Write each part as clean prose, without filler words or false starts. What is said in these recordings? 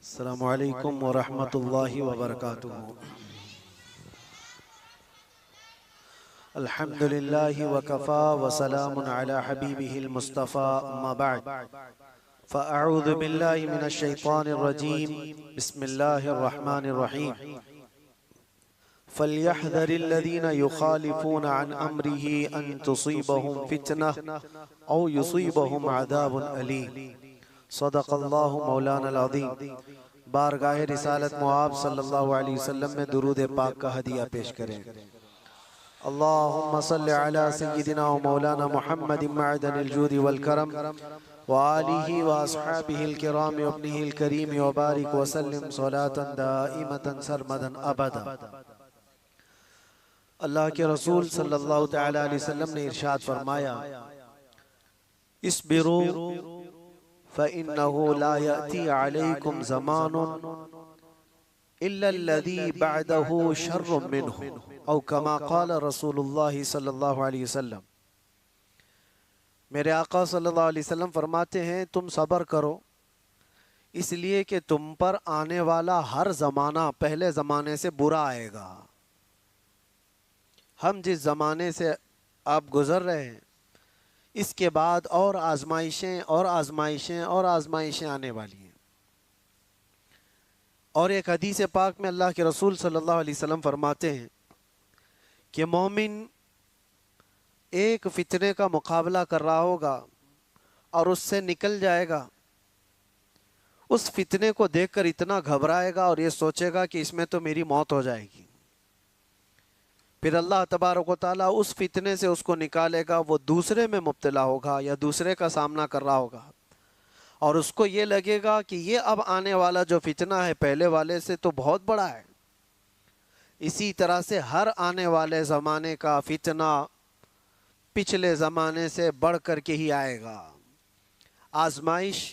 अस्सलामु अलैकुम व रहमतुल्लाहि व बरकातुहू। अल्हम्दुलिल्लाहि व कफ़ा व सलामुन अला हबीबिहिल मुस्तफ़ा अम्मा बअद फ़अऊज़ु बिल्लाहि मिनश शैतानिर रजीम बिस्मिल्लाहिर रहमानिर रहीम फ़ल्यहज़रिल्लज़ीना युख़ालिफ़ूना अन अम्रिही अन तुसीबहुम फ़ितनह औ युसीबहुम अज़ाबुन अलीम। सदक़ल्लाहु मौलानल अज़ीम। बारगाह रिसालत मुआब सल्लल्लाहु अलैहि वसल्लम में दुरूद पाक का हदिया पेश करें। अल्लाहुम्मा सल्लि अला सय्यिदिना व मौलाना मुहम्मदिन मअदनिल जूदि वल करम व आलिहि व अस्हाबिहिल किराम व इब्निहिल करीम व बारिक व सल्लिम सलातन दाइमतन सरमदन अबदा। अल्लाह के रसूल सल्लल्लाहु तआला अलैहि वसल्लम ने इरशाद फरमाया, इस्बिरू फ़इन्नहु ला यअती अलैकुम ज़मानुन इल्लल्लज़ी बअदहु शर्रुम मिन्हु औ कमा क़ाल रसूलुल्लाह सल्लल्लाहु अलैहि वसल्लम। मेरे आका सल्लल्लाहु अलैहि वसल्लम फरमाते हैं, तुम सब्र करो इसलिए कि तुम पर आने वाला हर ज़माना पहले ज़माने से बुरा आएगा। हम जिस ज़माने से आप गुज़र रहे हैं इसके बाद और आजमाइशें और आजमाइशें और आजमाइशें आने वाली हैं। और एक हदीस पाक में अल्लाह के रसूल सल्लल्लाहु अलैहि वसल्लम फरमाते हैं कि मोमिन एक फितने का मुकाबला कर रहा होगा और उससे निकल जाएगा। उस फितने को देखकर इतना घबराएगा और ये सोचेगा कि इसमें तो मेरी मौत हो जाएगी। फिर अल्लाह तबारक व तआला उस फितने से उसको निकालेगा, वो दूसरे में मुब्तला होगा या दूसरे का सामना कर रहा होगा और उसको ये लगेगा कि ये अब आने वाला जो फितना है पहले वाले से तो बहुत बड़ा है। इसी तरह से हर आने वाले ज़माने का फितना पिछले ज़माने से बढ़ कर के ही आएगा। आजमाइश,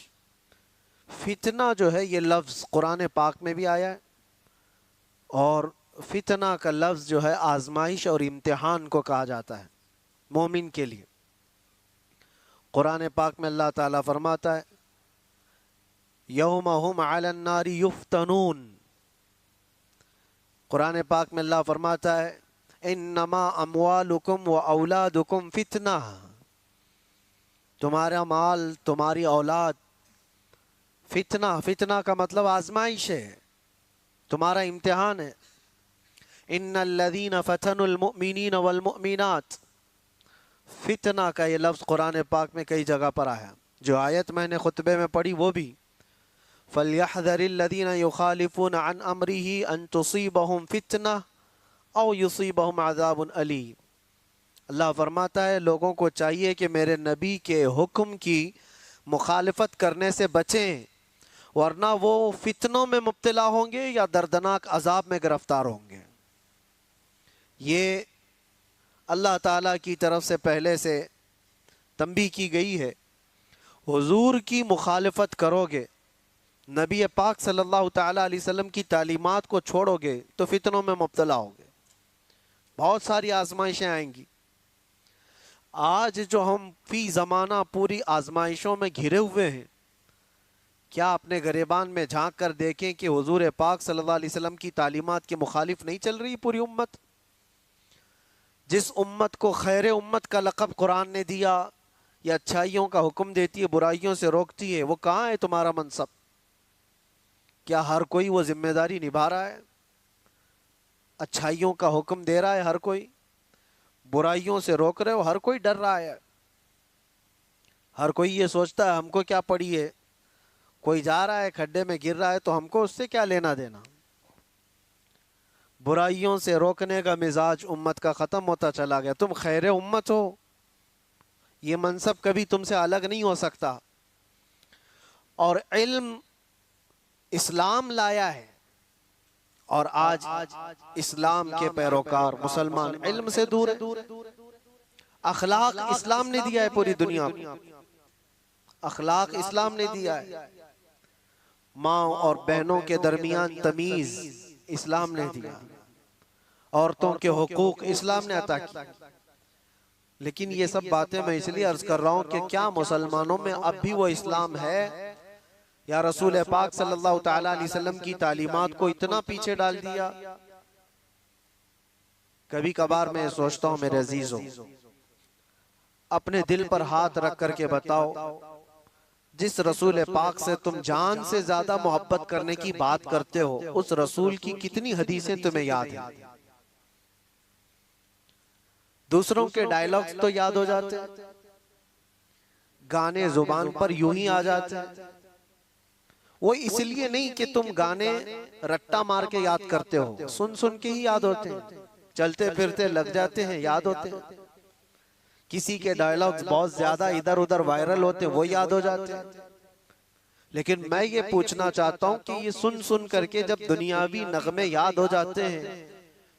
फितना जो है ये लफ्ज़ कुरान पाक में भी आया है और फितना का लफ्ज़ जो है आजमाइश और इम्तिहान को कहा जाता है मोमिन के लिए। कुरान पाक में अल्लाह ताला फरमाता है, यौमा हुम अलन नारी युफ्तनून। कुरान पाक में अल्लाह फरमाता है, इन्नमा अम्वालुकुम व औलादुकुम फितना। तुम्हारा माल, तुम्हारी औलाद फितना, फितना का मतलब आजमाइश है, तुम्हारा इम्तिहान है। इन्नल्लज़ीना फ़तनुल मुअमिनीन वल मुअमिनात। फितना का ये लफ्ज़ कुरान पाक में कई जगह पर आया। जो आयत मैंने खुतबे में पढ़ी वो भी, फ़ल्यहज़रिल्लज़ीना युख़ालिफ़ूना अन अम्रिही अन तुसीबहुम फ़ितना औ युसीबहुम अज़ाबुन अलीम। अल्लाह फरमाता है, लोगों को चाहिए कि मेरे नबी के हुक्म की मुखालफत करने से बचें, वरना वो फितनों में मुब्तला होंगे या दर्दनाक अजाब में गिरफ्तार होंगे। ये अल्लाह ताला की तरफ से पहले से तंबीह की गई है। हुजूर की मुखालफत करोगे, नबी पाक सल्लल्लाहु ताला अलैहि वसल्लम की तालीमात को छोड़ोगे तो फितनों में मुब्तला होगे, बहुत सारी आजमाइशें आएंगी। आज जो हम फी ज़माना पूरी आजमाइशों में घिरे हुए हैं, क्या अपने गिरेबान में झांक कर देखें कि हुजूर पाक सल्लल्लाहु अलैहि वसल्लम की तालीमात के मुखालिफ नहीं चल रही पूरी उम्मत। जिस उम्मत को खैर उम्मत का लक़ब कुरान ने दिया, या अच्छाइयों का हुक्म देती है, बुराइयों से रोकती है, वो कहाँ है तुम्हारा मनसब? क्या हर कोई वो जिम्मेदारी निभा रहा है? अच्छाइयों का हुक्म दे रहा है हर कोई, बुराइयों से रोक रहे हो हर कोई, डर रहा है हर कोई। ये सोचता है हमको क्या पड़ी है, कोई जा रहा है खड्डे में गिर रहा है तो हमको उससे क्या लेना देना। बुराइयों से रोकने का मिजाज उम्मत का ख़त्म होता चला गया। तुम खैर उम्मत हो, ये मनसब कभी तुमसे अलग नहीं हो सकता। और इल्म इस्लाम लाया है और आज इस्लाम के पैरोकार मुसलमान इल्म से दूर है। अखलाक इस्लाम ने दिया है पूरी दुनिया को, अखलाक इस्लाम ने दिया है। माँ और बहनों के दरमियान तमीज़ इस्लाम ने दिया, औरतों के हुकूक इस्लाम ने अता की। लेकिन ये सब बातें मैं इसलिए अर्ज कर रहा हूँ कि क्या मुसलमानों में अब भी वो इस्लाम है या रसूल पाक सल्लल्लाहु ताला अलैहि वसल्लम की तालीमात को इतना पीछे डाल दिया। कभी कभार मैं सोचता हूं मेरे अजीजों, अपने दिल पर हाथ रख करके बताओ, जिस रसूल पाक से तुम जान से ज्यादा मोहब्बत करने की बात करते हो, उस रसूल की कितनी हदीसें तुम्हें याद हैं? दूसरों के डायलॉग्स तो याद हो जाते, गाने जुबान पर यूं ही आ जाते। वो इसलिए नहीं कि तुम गाने रट्टा मार के याद करते हो, सुन सुन के ही याद होते हैं, चलते फिरते लग जाते हैं, याद होते हैं। किसी के डायलॉग्स बहुत ज्यादा इधर उधर वायरल होते हैं, वो याद हो जाते हैं। लेकिन मैं ये पूछना चाहता हूं कि ये सुन सुन करके जब दुनियावी नगमे याद हो जाते हैं,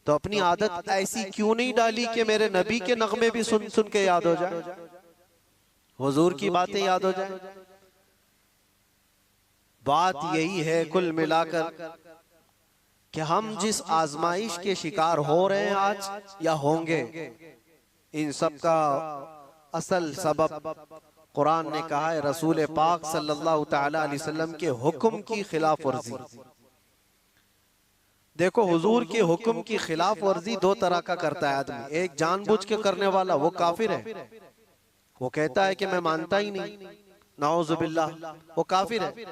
तो अपनी आदत ऐसी क्यों नहीं डाली कि मेरे नबी के नगमे भी सुन सुन के याद हो जाए, हुजूर की बातें याद हो जाए। बात यही है कुल मिलाकर कि हम जिस आजमाइश के शिकार हो रहे हैं आज या होंगे, इन सब का असल सबब कुरान ने कहा है रसूल पाक सल्लल्लाहु ताला अलैहि वसल्लम के हुक्म की खिलाफ वर्जी। देखो, हुजूर के हुक्म की खिलाफ वर्जी दो तरह का करता है आदमी। एक जानबूझ के करने वाला, वो काफिर है, वो कहता है कि मैं मानता ही नहीं, नाउजुबिल्लाह, वो काफिर है।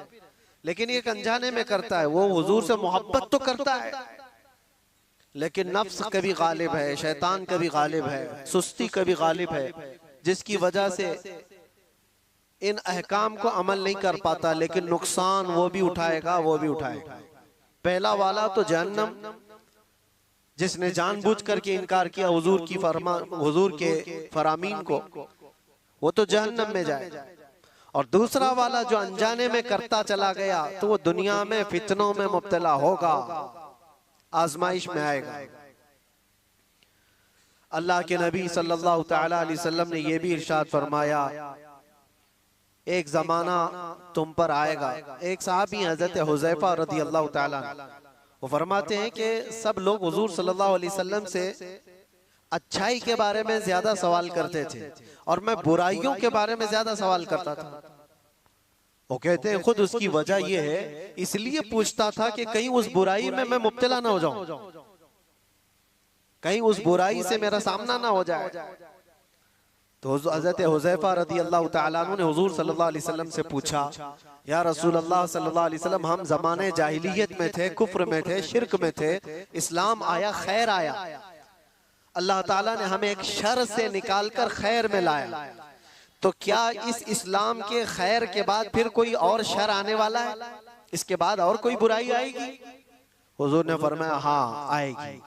लेकिन एक अनजाने में करता है, वो हुजूर से मोहब्बत तो करता है, लेकिन नफ्स कभी गालिब है, शैतान कभी गालिब है, सुस्ती कभी गालिब है, जिसकी वजह से इन अहकाम को अमल नहीं कर पाता, लेकिन नुकसान वो भी उठाएगा, वो भी उठाएगा। पहला वाला तो जहन्नम, जिसने जानबूझ करके इनकार किया हुजूर की हुजूर के फरामीन को, वो तो जहन्नम में जाएगा। और दूसरा वाला जो अनजाने में करता चला गया, तो वो दुनिया में फितनों में मुब्तला होगा, आजमाइश में आएगा। अल्लाह के नबी सल्लल्लाहु ताला अलैहि वसल्लम ने यह भी इरशाद फरमाया, एक जमाना तुम पर आएगा। एक साहबी हजरत हुज़ैफा रज़ी अल्लाह ताला, वो फरमाते हैं कि सब लोग हुजूर सल्लल्लाहु अलैहि वसल्लम से अच्छाई के बारे में ज्यादा सवाल करते थे और मैं बुराइयों के बारे में ज्यादा सवाल करता था। वो कहते हैं खुद उसकी वजह यह है, इसलिए पूछता था कि कहीं उस बुराई में मैं मुब्तला ना हो जाऊं, कहीं उस बुराई से मेरा सामना ना हो जाए। तो हज़रत हुज़ैफा रज़ी अल्लाह ताला अन्हु ने हुजूर सल्लल्लाहु अलैहि वसल्लम से पूछा, या रसूल अल्लाह सल्लल्लाहु अलैहि वसल्लम, हम ज़माने जाहिलियत में थे, कुफ्र में थे, शिर्क में थे, इस्लाम आया, खैर आया, अल्लाह ताला ने हमें एक शर से निकालकर खैर में लाया, तो क्या इस इस्लाम के खैर के बाद फिर कोई और शर आने वाला है? इसके बाद और कोई बुराई आएगी? हुजूर ने फरमाया, हाँ आएगी।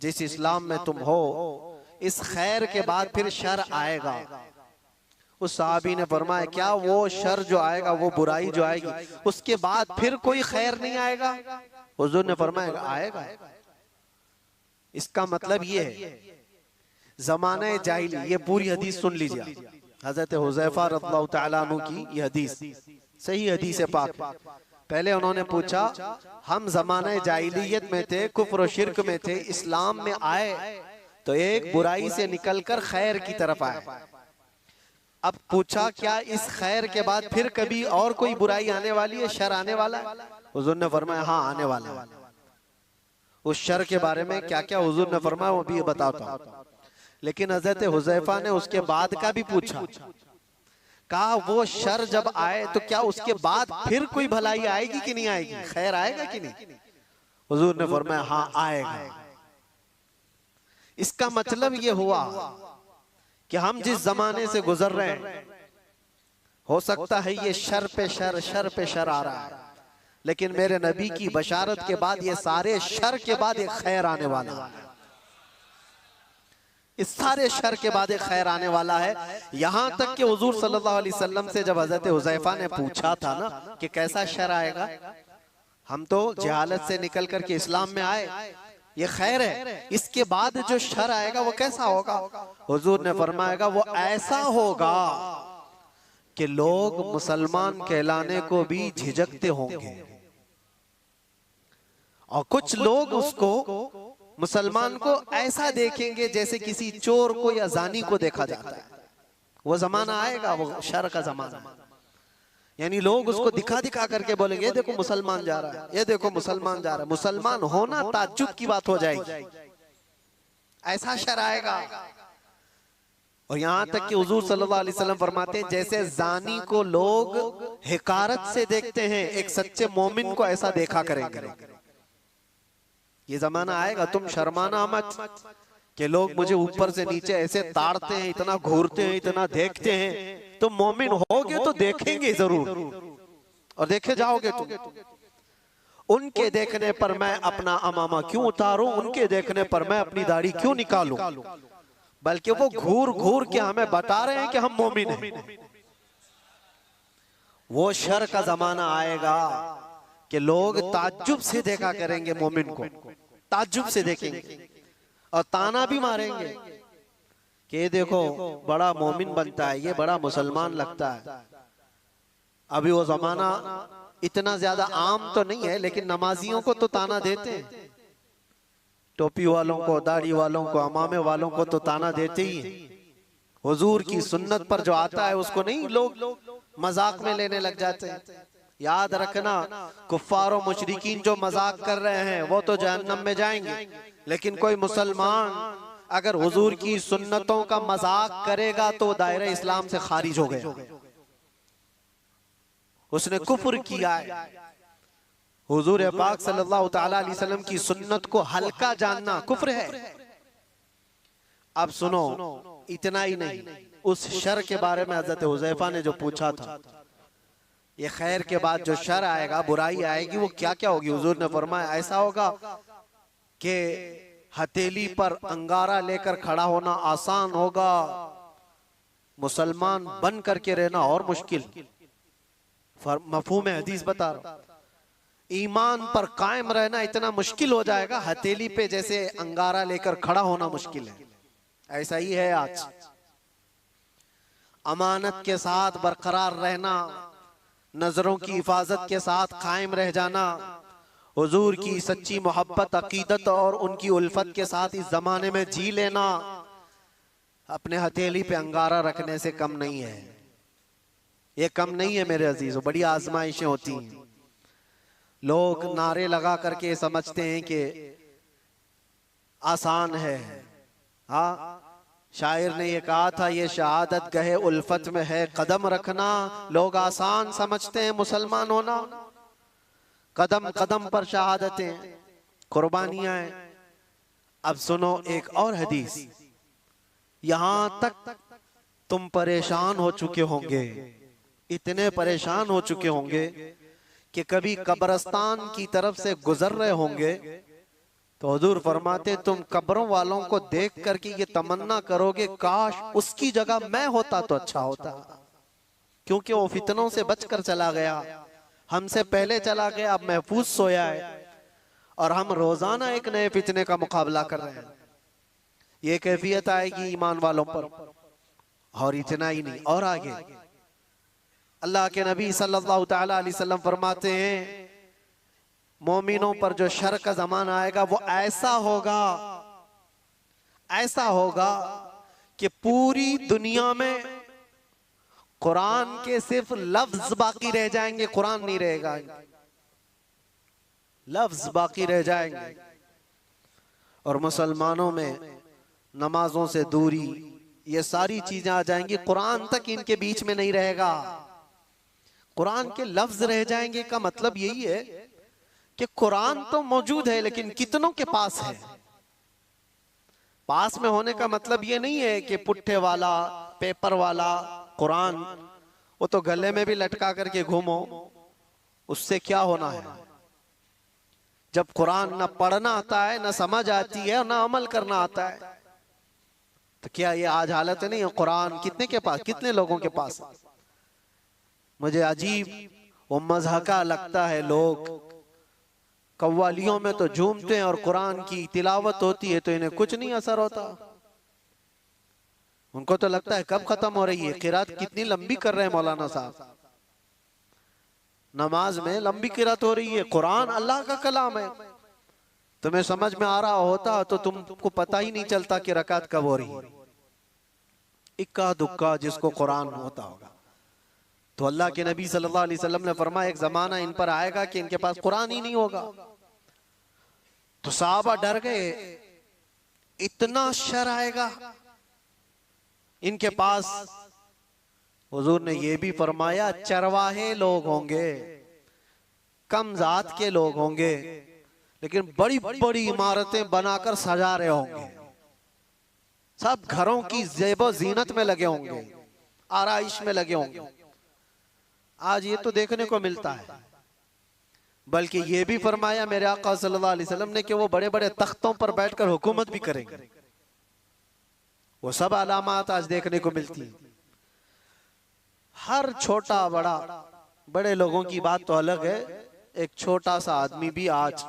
जिस इस्लाम में तुम हो, इस खैर के बाद फिर शर आएगा। उस साहबी ने फरमाया, क्या वो शर जो आएगा, वो बुराई जो आएगी, उसके बाद फिर कोई खैर नहीं आएगा? हुजूर ने फरमाया, आएगा। इसका मतलब ये है, ज़माने जाहिली, ये पूरी हदीस सुन लीजिए, हजरत हुज़ैफा रज़ियल्लाहु ताला अन्हु की ये हदीस सही हदीस है पाक। पहले उन्होंने पूछा, हम ज़माने जाहिलियत में थे, कुफ्र और शिर्क में थे, इस्लाम में आए तो एक बुराई से निकलकर खैर की तरफ आए। अब पूछा, क्या इस खैर के बाद फिर कभी और कोई बुराई आने वाली है, शर आने वाला है? हुजूर ने फरमाया, हाँ आने वाला है। उस शर के बारे में क्या क्या हुजूर ने फरमाया वो भी बताता हूं। लेकिन हजरत हुज़ैफा ने उसके बाद का भी पूछा, कहा वो शर जब आए तो क्या उसके बाद फिर कोई भलाई आएगी कि नहीं आएगी, खैर आएगा कि नहीं? हुजूर ने फरमाया, हाँ आएगा। इसका मतलब ये हुआ कि हम जिस जमाने से गुजर रहे हैं, हो सकता है ये शर पे शर, शर पे शर आ रहा है, लेकिन मेरे नबी की बशारत के बाद ये सारे शर के बाद एक खैर आने वाला है। इस सारे शर के बाद एक खैर आने वाला है। यहां तक कि हुजूर सल्लल्लाहु अलैहि वसल्लम से जब हजरत हुज़ैफा ने पूछा था ना कि कैसा शर आएगा, हम तो जहालत से निकल करके इस्लाम में आए, ये खैर है, इसके बाद जो शर आएगा वो कैसा होगा? हुजूर ने फरमाएगा, वो ऐसा होगा कि लोग मुसलमान कहलाने को भी झिझकते होंगे और कुछ लोग उसको, मुसलमान को ऐसा देखेंगे जैसे किसी चोर को या जानी को देखा जाता है। वो जमाना आएगा, वो शर का जमाना। यानी लोग उसको दिखा दिखा करके बोलेंगे ये देखो मुसलमान जा रहा है, ये देखो मुसलमान जा रहा है। मुसलमान होना ताज्जुब की बात हो जाएगी, ऐसा शर आएगा। और यहां तक कि हुजूर सल्लल्लाहु अलैहि वसल्लम फरमाते हैं जैसे जानी को लोग हिकारत से देखते हैं, एक सच्चे मोमिन को ऐसा देखा करेंगे। ये जमाना आएगा, तुम शर्माना मत कि लोग मुझे ऊपर से नीचे ऐसे ताड़ते हैं, इतना घूरते हैं, इतना देखते हैं। तुम मोमिन होगे तो देखेंगे जरूर, और देखे जाओगे तुम। उनके देखने पर मैं अपना अमामा क्यों उतारूं, उनके देखने पर मैं अपनी दाढ़ी क्यों निकालूं, बल्कि वो घूर घूर के हमें बता रहे हैं कि हम मोमिन हैं। वो शर का जमाना आएगा कि लोग ताज्जुब से देखा करेंगे मोमिन को, ताज्जुब से देखेंगे और ताना भी मारेंगे कि ये देखो बड़ा मोमिन बनता है, ये बड़ा मुसलमान लगता है। अभी वो जमाना इतना ज्यादा आम तो नहीं है, लेकिन नमाजियों को तो ताना देते हैं, टोपी वालों को, दाढ़ी वालों को, अमामे वालों को तो ताना देते ही हैं। हुजूर की सुन्नत पर जो आता है उसको नहीं लोग मजाक में लेने लग जाते हैं। याद रखना, कुफ्फार और मुशरिकीन जो मजाक कर रहे हैं वो तो जहन्नम में जाएंगे, लेकिन कोई मुसलमान अगर हुजूर की सुन्नतों का मजाक करेगा तो दायरा इस्लाम से खारिज हो गया, उसने कुफ्र किया है। हुजूर पाक सल्लल्लाहु तआला अलैहि वसल्लम की सुन्नत को हल्का जानना कुफ्र है। अब सुनो, इतना ही नहीं, उस शर के बारे में हजरत हुज़ैफा ने जो पूछा था, ये खैर के बाद जो शर आएगा, बुराई आएगी, वो क्या क्या होगी। हुजूर ने फरमाया ऐसा होगा कि हथेली पर अंगारा लेकर खड़ा होना आसान होगा, मुसलमान बन करके रहना और मुश्किल। मफहूम हदीस बता रहा हूं, ईमान पर कायम रहना इतना मुश्किल हो जाएगा, हथेली पे जैसे अंगारा लेकर खड़ा होना मुश्किल है। ऐसा ही है आज। अमानत के साथ बरकरार रहना, नजरों की हिफाजत के साथ कायम रह जाना, हुजूर की सच्ची मोहब्बत, अकीदत और उनकी उल्फत के साथ इस जमाने में जी लेना, अपने हथेली पे अंगारा रखने से कम नहीं है। ये कम नहीं है मेरे अजीजों, बड़ी आजमाइशें होती हैं। लोग नारे लगा करके समझते हैं कि आसान है। हाँ, शायर ने ये कहा था, ये शहादत गहे उल्फत में है कदम रखना। लोग आसान समझते हैं मुसलमान होना, कदम कदम पर शहादतें, कुर्बानियां हैं। अब सुनो एक और हदीस, यहां तक तुम परेशान हो चुके होंगे, इतने परेशान हो चुके होंगे कि कभी कब्रिस्तान की तरफ से गुजर रहे होंगे तो हुजूर फरमाते तुम कब्रों वालों को देख करके ये तमन्ना करोगे काश उसकी जगह मैं होता तो अच्छा होता, क्योंकि वो फितनों से बचकर चला गया, हमसे पहले चला गया, अब महफूज सोया है, और हम रोजाना एक नए फितने का मुकाबला कर रहे हैं। ये कैफियत आएगी ईमान वालों पर। और इतना ही नहीं, और आगे अल्लाह के नबी सल्लल्लाहु तआला अलैहि वसल्लम फरमाते हैं मोमिनों पर जो शर का जमाना आएगा वो ऐसा होगा कि पूरी दुनिया में कुरान के सिर्फ लफ्ज बाकी रह जाएंगे, कुरान नहीं रहेगा, लफ्ज बाकी रह जाएंगे। और मुसलमानों में नमाजों से दूरी, ये सारी चीजें आ जाएंगी, कुरान तक इनके बीच में नहीं रहेगा, कुरान के लफ्ज रह जाएंगे। का मतलब यही है कि कुरान तो मौजूद है लेकिन कितनों के पास है। पास में होने का मतलब ये नहीं है कि पुट्ठे वाला, पेपर वाला कुरान, वो तो गले में भी लटका करके घूमो, उससे क्या होना है। जब कुरान ना पढ़ना आता है, ना समझ आती है और ना अमल करना आता है, तो क्या ये आज हालत नहीं है। कुरान कितने के पास, कितने लोगों के पास। मुझे अजीब वो मज़हका लगता है, लोग कव्वालियों में तो झूमते हैं और कुरान की तिलावत होती है तो इन्हें कुछ नहीं असर होता। उनको तो लगता है कब खत्म हो रही है, किरात कितनी लंबी कर रहे हैं मौलाना साहब, नमाज में लंबी किरात हो रही है। कुरान अल्लाह का कलाम है, तुम्हें समझ में आ रहा होता तो तुमको पता ही नहीं चलता कि रकात कब हो रही है। इक्का दुक्का जिसको कुरान होता होगा तो अल्लाह के नबी सल्लल्लाहु अलैहि वसल्लम ने फरमाया एक जमाना इन पर आएगा कि इनके पास कुरान ही नहीं होगा। तो सहाबा डर गए, इतना शर आएगा इनके पास। हुजूर ने यह भी फरमाया चरवाहे लोग होंगे, कम जात के लोग होंगे, लेकिन बड़ी बड़ी इमारतें बनाकर सजा रहे होंगे, सब घरों की ज़ेबो ज़ीनत में लगे होंगे, आराइश में लगे होंगे। आज ये तो देखने को मिलता है। बल्कि ये भी फरमाया मेरे आका सल्लल्लाहु अलैहि वसल्लम ने कि वो बड़े बड़े तख्तों पर बैठकर हुकूमत भी करेंगे। वो सब अलामात आज देखने को मिलती है। हर छोटा बड़ा, बड़े लोगों की बात तो अलग है, एक छोटा सा आदमी भी आज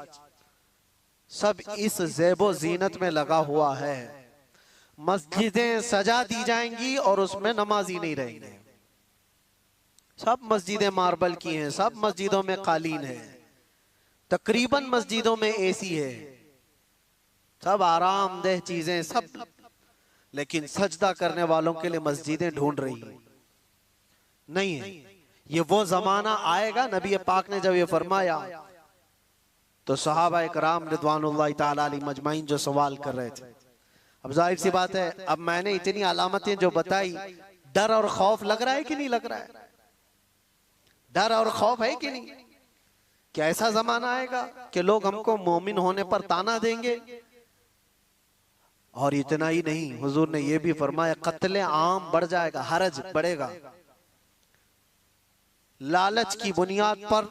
सब इस ज़ेबो ज़ीनत में लगा हुआ है। मस्जिदें सजा दी जाएंगी और उसमें नमाजी नहीं रहेंगे। सब मस्जिदें मार्बल की हैं, सब मस्जिदों में कालीन है, तकरीबन मस्जिदों में एसी है, सब आरामदेह चीजें सब, लेकिन सजदा करने वालों के लिए मस्जिदें ढूंढ रही नहीं है। ये वो जमाना आएगा, नबी पाक ने जब ये फरमाया तो सहाबा इकराम रिदवानुल्लाहि ताला अलैहिम मजमाइन जो सवाल कर रहे थे। अब जाहिर सी बात है, अब मैंने इतनी अलामतें जो बताई, डर और खौफ लग रहा है कि नहीं लग रहा है? डर और खौफ है कि नहीं? क्या ऐसा जमाना आएगा कि लोग हमको मोमिन होने पर ताना देंगे? और इतना ही नहीं, हुजूर ने यह भी फरमाया कत्ले आम बढ़ जाएगा, हरज बढ़ेगा। लालच की बुनियाद पर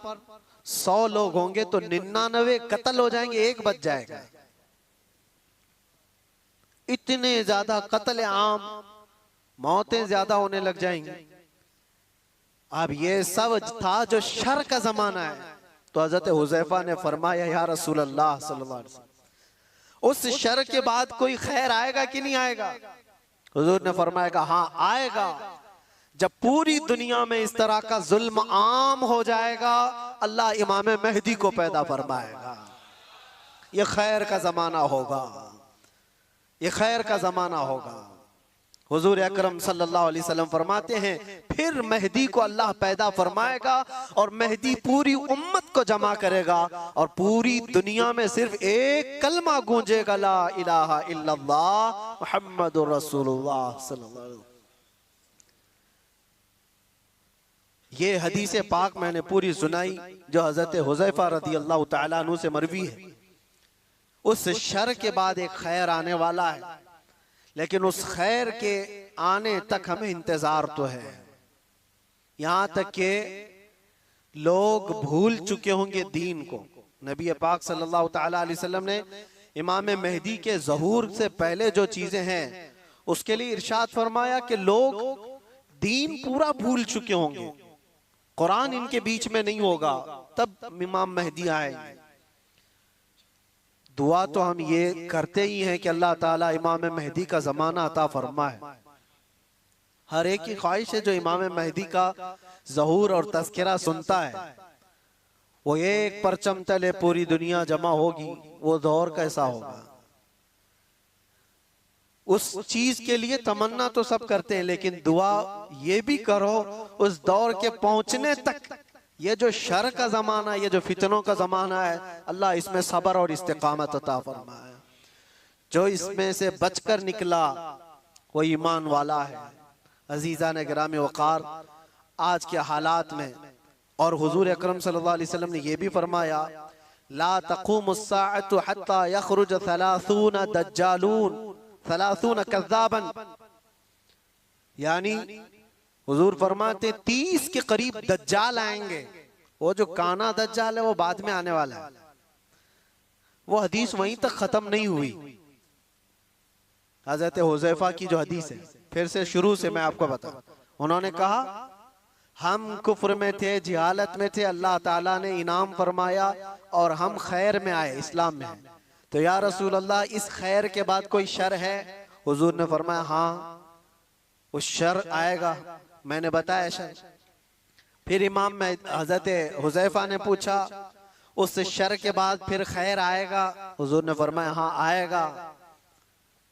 100 लोग होंगे तो 99 कत्ल हो जाएंगे, एक बच जाएगा। इतने ज्यादा कत्ले आम, मौतें ज्यादा होने लग जाएंगी। अब ये सब था जो शर का जमाना है। तो हजरत हुज़ैफा ने फरमाया या रसूल अल्लाह सल्लल्लाहु अलैहि वसल्लम, उस शर के बाद कोई खैर आएगा कि नहीं आएगा? हुजूर ने फरमाया हाँ आएगा। जब पूरी दुनिया में इस तरह का जुल्म आम हो जाएगा, अल्लाह इमाम मेहदी को पैदा फरमाएगा। ये खैर का जमाना होगा, ये खैर का जमाना होगा। हुजूर अकरम सल्लल्लाहु अलैहि वसल्लम फरमाते हैं फिर मेहदी को अल्लाह पैदा फरमाएगा और मेहदी पूरी उम्मत को जमा करेगा और पूरी दुनिया में सिर्फ एक कलमा गूंजेगा, ला इलाहा इल्लल्लाह मुहम्मदुर रसूलुल्लाह सल्लल्लाहु अलैहि वसल्लम। ये हदीस पाक मैंने पूरी सुनाई जो हजरत हुज़ैफा रदियल्लाहु ताला अन्हु से मरवी है। उस शर के बाद एक खैर आने वाला है, लेकिन उस खैर के आने तक हमें इंतजार तो है। यहां तक के लोग भूल चुके होंगे दीन को। नबी पाक सल्लल्लाहु ताला अलैहि वसल्लम ने इमाम मेहदी के ज़हूर से पहले जो चीजें हैं उसके लिए इरशाद फरमाया कि लोग दीन पूरा भूल चुके होंगे, कुरान इनके बीच में नहीं होगा, तब इमाम मेहदी आएंगे। दुआ तो हम ये करते ही हैं कि अल्लाह ताला इमाम मेहदी का जमाना अता फरमाए। हर एक की ख्वाहिश है जो इमाम मेहदी का ज़हूर और तज़किरा सुनता है, वो एक परचम तले पूरी दुनिया जमा होगी, वो दौर कैसा होगा। उस चीज के लिए तमन्ना तो सब करते हैं, लेकिन दुआ ये भी करो उस दौर के पहुंचने तक। ये जो शर का जमाना, ये जो फितनों का जमाना है, अल्लाह इसमें सब्र और इस्तिकामत अता फरमाए। जो इसमें से बचकर निकला वो ईमान वाला है। अजीजा ने गिराम वक़ार, आज के हालात में और हुजूर अकरम सल्लल्लाहु अलैहि वसल्लम ने यह भी फरमाया ला तक़ूमुस्साअतु हत्ता यख़रुज 30 दज्जालून 30 कज़्ज़ाबन, यानी हुजूर फरमाते 30 के करीब दज्जाल आएंगे। वो जो काना दज्जाल है वो बाद में आने वाला है। वो हदीस वहीं तक खत्म नहीं हुई। हजरत हुज़ैफा की जो हदीस है, फिर से शुरू से मैं आपको बताऊं। उन्होंने कहा हम कुफ्र में थे, जिहालत में थे, अल्लाह ताला ने इनाम फरमाया और हम खैर में आए, इस्लाम में आए। तो या रसूल अल्लाह, इस खैर के बाद कोई शर है? हुजूर ने फरमाया हाँ, उस शर आएगा। मैंने बताया शर। फिर इमाम में हजरत हुज़ैफा ने पूछा उस शर के बाद फिर खैर आएगा? हुजूर ने फरमाया हाँ आएगा।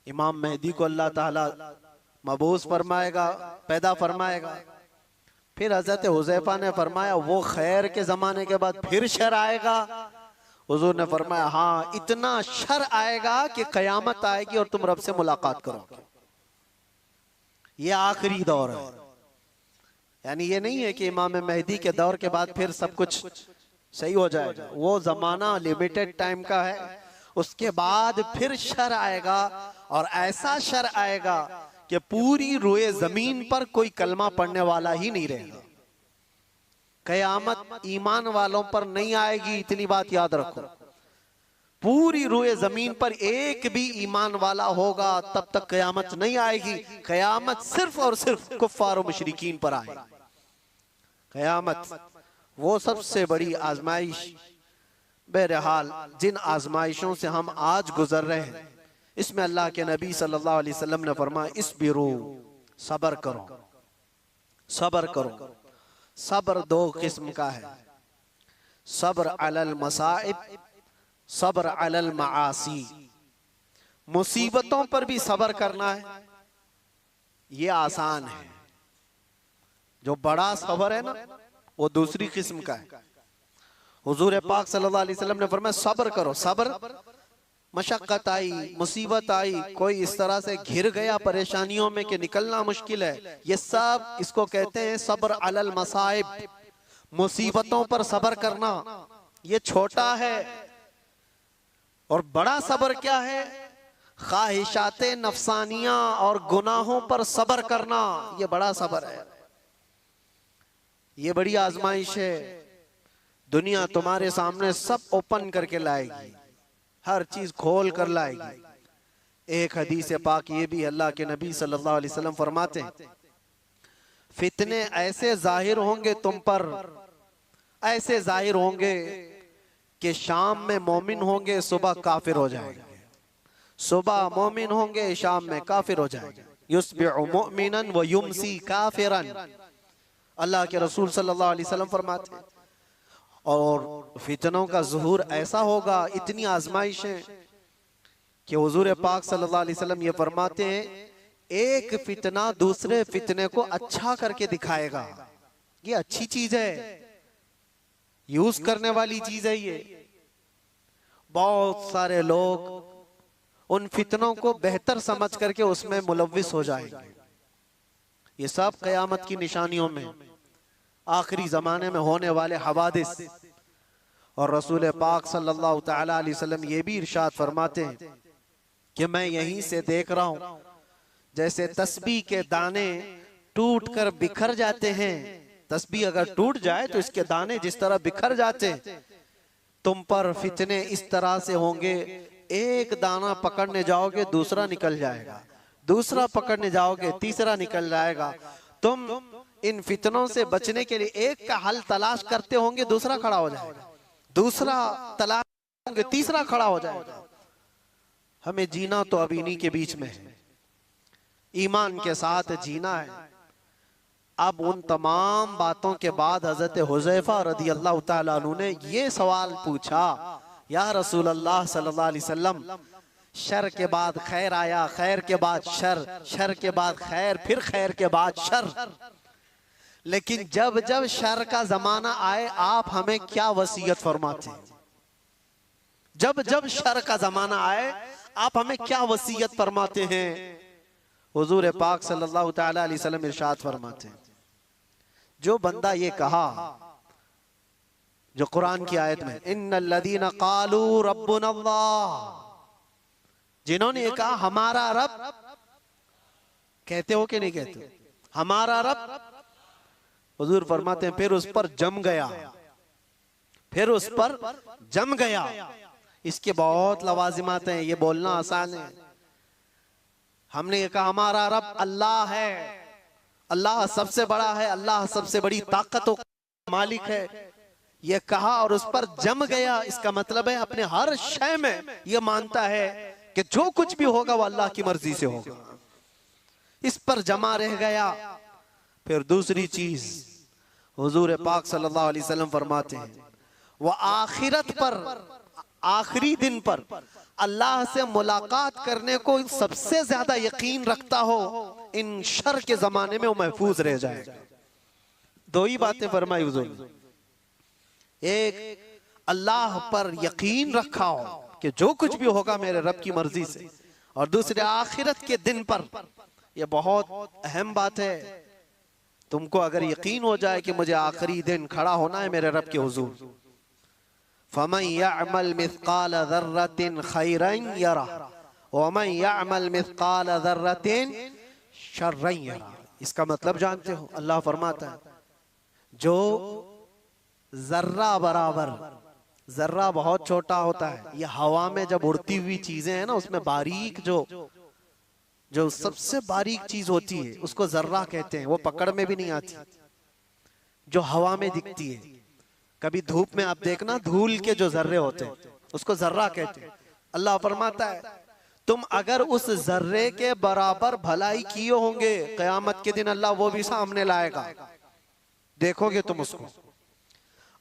इमाम मेहदी को अल्लाह ताला मबूस फरमाएगा, पैदा फरमाएगा। फिर हजरत हुज़ैफा ने फरमाया वो खैर के जमाने के बाद फिर शर आएगा? हुजूर ने फरमाया हाँ, इतना शर आएगा कि कयामत आएगी और तुम रब से मुलाकात करोगे। ये आखिरी दौर है। यानी ये नहीं है कि इमाम मेहदी के दौर के बाद फिर सब कुछ सही हो जाएगा। वो जमाना लिमिटेड टाइम का है, उसके बाद फिर शर आएगा और ऐसा शर आएगा कि पूरी रोए जमीन पर कोई कलमा पढ़ने वाला ही नहीं रहेगा। कयामत ईमान वालों पर नहीं आएगी, इतनी बात याद रखो। पूरी रोए जमीन पर एक भी ईमान वाला होगा तब तक कयामत नहीं आएगी। कयामत सिर्फ और सिर्फ कुफ्फार और मुशरिकीन पर आएगी। कयामत वो सबसे बड़ी आजमाइश। बहरहाल जिन आजमाइशों से हम आज गुजर रहे हैं, इसमें अल्लाह के नबी सल्लल्लाहु अलैहि वसल्लम ने फरमाया इस्बिरू, सब्र करो, सब्र करो। सब्र दो किस्म का है, सब्र अलल मसाइब, सब्र अलल मासी। मुसीबतों पर भी सब्र करना है, ये आसान है। जो बड़ा सब्र है ना, वो दूसरी किस्म का है। हुजूर पाक सल्लल्लाहु अलैहि वसल्लम ने फरमाया सब्र करो। सब्र, मशक्कत आई, मुसीबत आई, कोई इस तरह से घिर गया परेशानियों में कि निकलना मुश्किल है, ये सब इसको कहते हैं सब्र अलल मसाइब। मुसीबतों पर सब्र करना ये छोटा है। और बड़ा सब्र क्या है? ख्वाहिशाते नफसानिया और गुनाहों पर सब्र करना, ये बड़ा सब्र है। ये बड़ी आजमाइश है। दुनिया तुम्हारे सामने सब ओपन करके लाएगी, हर चीज खोल कर लाएगी। एक हदीस पाक ये भी अल्लाह के नबी सल्लल्लाहु अलैहि वसल्लम फरमाते हैं फितने ऐसे जाहिर होंगे तुम पर, ऐसे जाहिर होंगे कि शाम में मोमिन होंगे, सुबह काफिर हो जाएंगे। सुबह मोमिन होंगे, शाम में काफिर हो जाएंगे। युस्बिहु मुमिनन व युमसी काफिरन, अल्लाह के रसूल सल्लल्लाहु अलैहि वसल्लम फरमाते हैं। और फितनों का ज़ुहूर ऐसा होगा, इतनी आजमाइशें कि हुजूर पाक सल्लल्लाहु अलैहि वसल्लम ये फरमाते हैं एक फितना दूसरे फितने को अच्छा करके दिखाएगा। ये अच्छी चीज है, यूज करने वाली चीज है। ये बहुत सारे लोग उन फितनों को बेहतर समझ करके उसमें मुलव्विस हो जाएंगे। ये सब कयामत की निशानियों में, आखिरी जमाने में होने वाले हवादिस। और रसूल पाक सल्लल्लाहु तआला अलैहि वसल्लम ये भी इरशाद फरमाते हैं कि मैं यहीं से देख रहा हूं जैसे तस्बीह के दाने टूट कर बिखर जाते हैं। तस्बीह अगर टूट जाए तो इसके दाने जिस तरह बिखर जाते हैं, तुम पर फितने इस तरह से होंगे, एक दाना पकड़ने जाओगे दूसरा निकल जाएगा, दूसरा पकड़ने जाओगे तीसरा निकल जाएगा। तुम इन फितनों से बचने के लिए एक का हल तलाश करते होंगे, दूसरा खड़ा हो जाएगा, दूसरा तलाश होंगे, तीसरा खड़ा हो जाएगा। हमें जीना तो अब इन्हीं के बीच में है, ईमान के साथ जीना है। अब उन तमाम बातों के बाद हजरत हुज़ैफा रदी अल्लाह तआला अन्हु ने ये सवाल पूछा, या रसूल अल्लाह सल्लल्लाहु अलैहि वसल्लम, शर के बाद खैर आया, खैर के बाद शर, शर के बाद खैर, फिर खैर के बाद शर, लेकिन जब जब शर का जमाना आए आप हमें क्या वसीयत फरमाते हैं? जब जब शर का जमाना आए आप हमें क्या वसीयत फरमाते हैं? हुजूर पाक सल्लल्लाहु तआला अलैहि वसल्लम इरशाद फरमाते हैं, जो बंदा ये कहा, जो कुरान की आयत में इन्नल्लज़ीना क़ालू रब्बुनल्लाह, जिन्होंने ये कहा हमारा रब, कहते हो कि नहीं कहते हो हमारा रब? हुजूर फरमाते हैं फिर उस पर जम गया, फिर उस पर जम गया। इसके बहुत लवाजिमात हैं, ये बोलना आसान है। हमने ये कहा हमारा रब अल्लाह है, अल्लाह सबसे बड़ा है, अल्लाह सबसे बड़ी ताकत मालिक है, ये कहा और उस पर जम गया। इसका मतलब है अपने हर शय में ये मानता है कि जो कुछ भी होगा वो अल्लाह की मर्जी से होगा, इस पर जमा रह गया। फिर दूसरी चीज हुजूर पाक सल्लल्लाहु अलैहि वसल्लम फरमाते हैं, वो आखिरत पर, आखिरी दिन पर अल्लाह से मुलाकात करने को सबसे ज्यादा यकीन रखता हो, इन शर के जमाने में वो महफूज रह जाएगा। दो ही बातें फरमाई हुजूर ने। एक, अल्लाह पर यकीन रखा हो कि जो कुछ भी होगा मेरे रब की मर्जी से, और दूसरे आखिरत के दिन पर। यह बहुत अहम बात है। तुमको अगर यकीन हो जाए कि मुझे आखिरी दिन खड़ा होना है मेरे रब के हुजूर, फमन यअमल मिस्काल ज़र्रतिन खैरन यरा वमन यअमल मिस्काल ज़र्रतिन शर्रन यरा। इसका मतलब जानते हो? अल्लाह फरमाता है जो जर्रा बराबर, जर्रा बहुत छोटा होता है, ये हवा में जब उड़ती हुई चीजें हैं ना, उसमें बारीक जो सबसे बारीक चीज होती है उसको जर्रा कहते हैं। वो पकड़ में भी नहीं आती, जो हवा में दिखती है। कभी धूप में आप देखना, धूल के जो जर्रे होते हैं उसको जर्रा कहते हैं। अल्लाह फरमाता है तुम अगर उस जर्रे के बराबर भलाई किए होंगे, कयामत के दिन अल्लाह वो भी सामने लाएगा, देखोगे तुम उसको,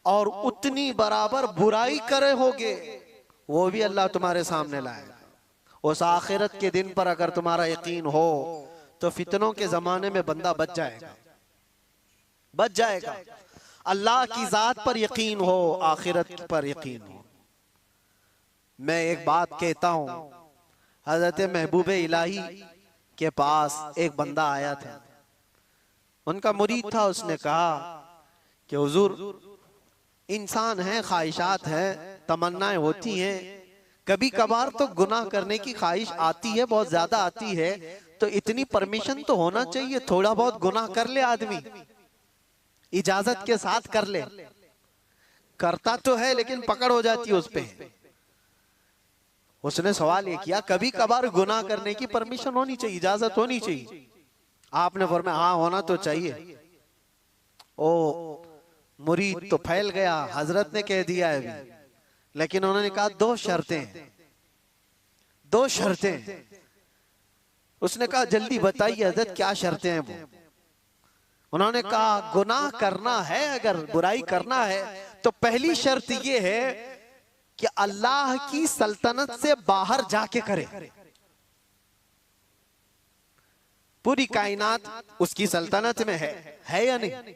और उतनी बराबर बुराई करे होगे वो भी अल्लाह तुम्हारे सामने लाएगा। उस आखिरत के दिन पर अगर तुम्हारा यकीन हो तो फितनों के जमाने में बंदा बच जाएगा, बच जाएगा। अल्लाह की जात पर यकीन हो, आखिरत पर यकीन हो। मैं एक बात कहता हूं, हजरत महबूब इलाही के पास एक बंदा आया था, उनका मुरीद था। उसने कहा कि हुजूर, इंसान है, ख्वाहिशात हैं, तमन्नाएं होती हैं, कभी कभार तो गुनाह करने की ख्वाहिश आती है, बहुत ज्यादा आती है, तो इतनी परमिशन तो होना चाहिए, थोड़ा बहुत गुनाह कर ले आदमी, इजाजत के साथ कर ले। करता तो है लेकिन पकड़ हो जाती है उस पे। उसने सवाल ये किया, कभी कभार गुनाह करने की परमिशन होनी चाहिए, इजाजत होनी चाहिए? आपने फरमाया हाँ, होना तो चाहिए। ओ मुरीद तो फैल गया, हजरत ने कह दिया है अभी, लेकिन उन्होंने कहा दो शर्तें, दो शर्तें। उसने कहा जल्दी बताइए हजरत क्या शर्तें हैं वो? उन्होंने कहा गुनाह करना है, अगर बुराई करना है तो पहली शर्त ये है कि अल्लाह की सल्तनत से बाहर जाके करे। पूरी कायनात उसकी सल्तनत में है या नहीं?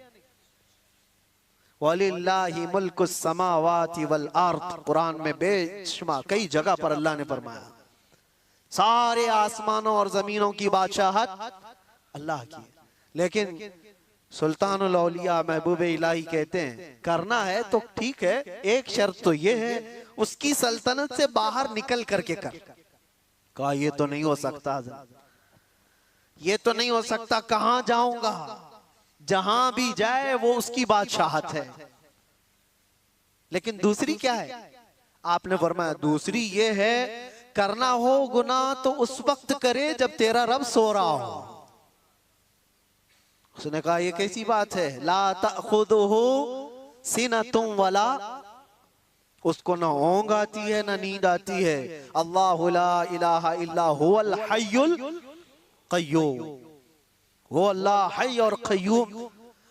वलिल्लाहि मुल्कुस समावाति वल अर्द, कुरान में बेशुमार कई जगह पर अल्लाह ने फरमाया सारे आसमानों और जमीनों की बादशाहत अल्लाह की। लेकिन सुल्तानुल औलिया महबूब इलाही कहते हैं करना है तो ठीक है, एक शर्त तो ये है उसकी सल्तनत से बाहर निकल करके कर। कहा ये तो नहीं हो सकता, ये तो नहीं हो सकता, कहां जाऊंगा? जहां भी जाए वो उसकी बादशाहत है। लेकिन दूसरी क्या है? आपने फरमाया दूसरी ये है, करना हो गुनाह तो उस वक्त करे जब तेरा रब सो रहा हो। उसने कहा ये कैसी बात है? ला तअखुदुहु सिनतुम वला, उसको ना ऊंघ आती है ना नींद आती है। अल्लाहु ला इलाहा इल्ला हुवल हय्युल क़य्यूम, वो अल्लाह हय और क़य्यूम,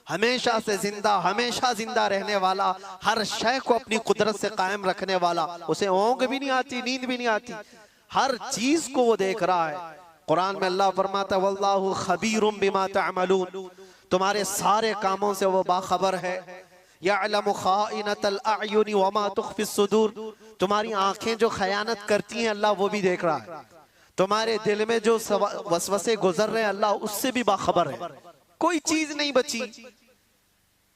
हमेशा से जिंदा, हमेशा जिंदा रहने वाला, हर शय को अपनी कुदरत से कायम रखने वाला। उसे ऊंघ भी नहीं आती, नींद भी नहीं आती, हर चीज को वो देख रहा है। कुरान में अल्लाह फरमाता है वल्लाहु खबीरुम बिमा तअमलून, तुम्हारे सारे कामों से वो बाखबर है। यअलमु खाइनतल अयुनि वमा तुख्फिस सुदूर, तुम्हारी आंखें जो खयानत करती हैं अल्लाह वो भी देख रहा है। तुम्हारे दिल में जो वसवसे गुजर रहे हैं अल्लाह उससे भी बाखबर है। कोई चीज नहीं बची।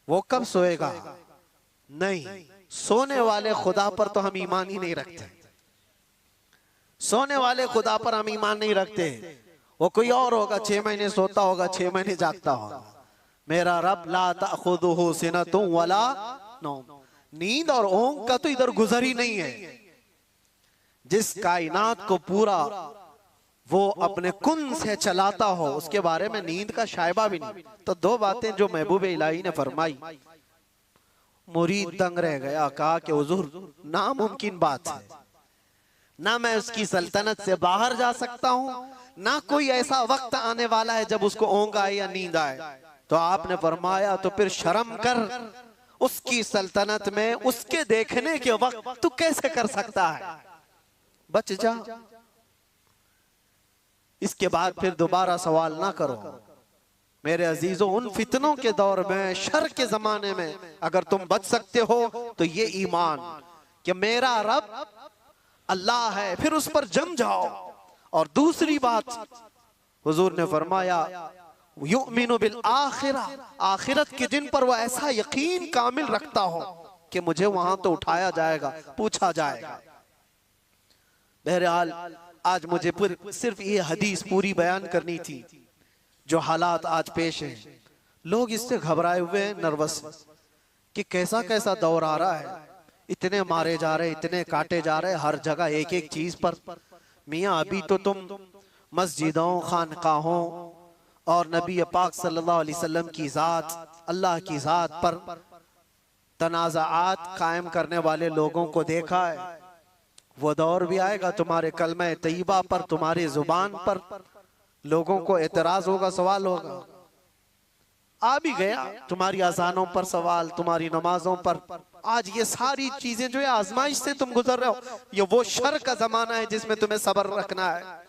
वो कब सोएगा? नहीं, सोने वाले खुदा पर तो हम ईमान ही नहीं रखते, सोने वाले खुदा पर हम ईमान नहीं रखते। वो कोई और होगा, 6 महीने सोता होगा, 6 महीने जागता होगा। मेरा रब ला तअखुदुहु सिनतुम वला नौम, नींद और ऊंघ का तो इधर गुजर ही नहीं है। जिस कायनात को पूरा वो अपने कुन से चलाता हो उसके बारे में नींद का शायबा भी नहीं। तो दो बातें जो महबूब इलाही ने फरमाई, मुरीद दंग रह गया। कहा कि हुजूर नामुमकिन बात है, ना मैं उसकी सल्तनत से बाहर जा सकता हूं, ना कोई ऐसा वक्त आने वाला है जब उसको ऊंघ आए या नींद आए। तो आपने फरमाया तो फिर शर्म कर, उसकी सल्तनत में उसके देखने के वक्त तू कैसे कर सकता है? बच जा। इसके बाद फिर दोबारा सवाल ना करो, मेरे अजीजों, उन फितनों के दौर में, शर के जमाने में अगर तुम बच सकते हो तो ये ईमान कि मेरा रब अल्लाह है, फिर उस पर जम जाओ। और दूसरी बात, हुजूर ने फरमाया युमिनु बिल आखिरा, आखिरत के दिन पर वो ऐसा यकीन कामिल रखता हो कि मुझे वहां तो उठाया जाएगा, पूछा जाएगा। बहरहाल आज मुझे सिर्फ ये हदीस पूरी बयान करनी थी। जो हालात आज पेश हैं, लोग इससे घबराए हुए हैं, नर्वस कि कैसा कैसा दौर आ रहा है, इतने मारे जा रहे, इतने काटे जा रहे, हर जगह एक एक चीज पर। मियाँ अभी तो तुम मस्जिदों, खानकाहों और नबी पाक सल्लल्लाहु अलैहि वसल्लम की ज़ात, अल्लाह की ज़ात पर तनाज़ात कायम करने वाले लोगों को देखा है। वो दौर भी आएगा तुम्हारे कलमा तैयबा पर, तुम्हारी जुबान पर लोगों को एतराज होगा, सवाल होगा। आ भी गया तुम्हारी अजानों पर सवाल, तुम्हारी नमाजों पर। आज ये सारी चीजें जो है आजमाइश से तुम गुजर रहे हो, ये वो शर का जमाना है जिसमें तुम्हें सब्र रखना है।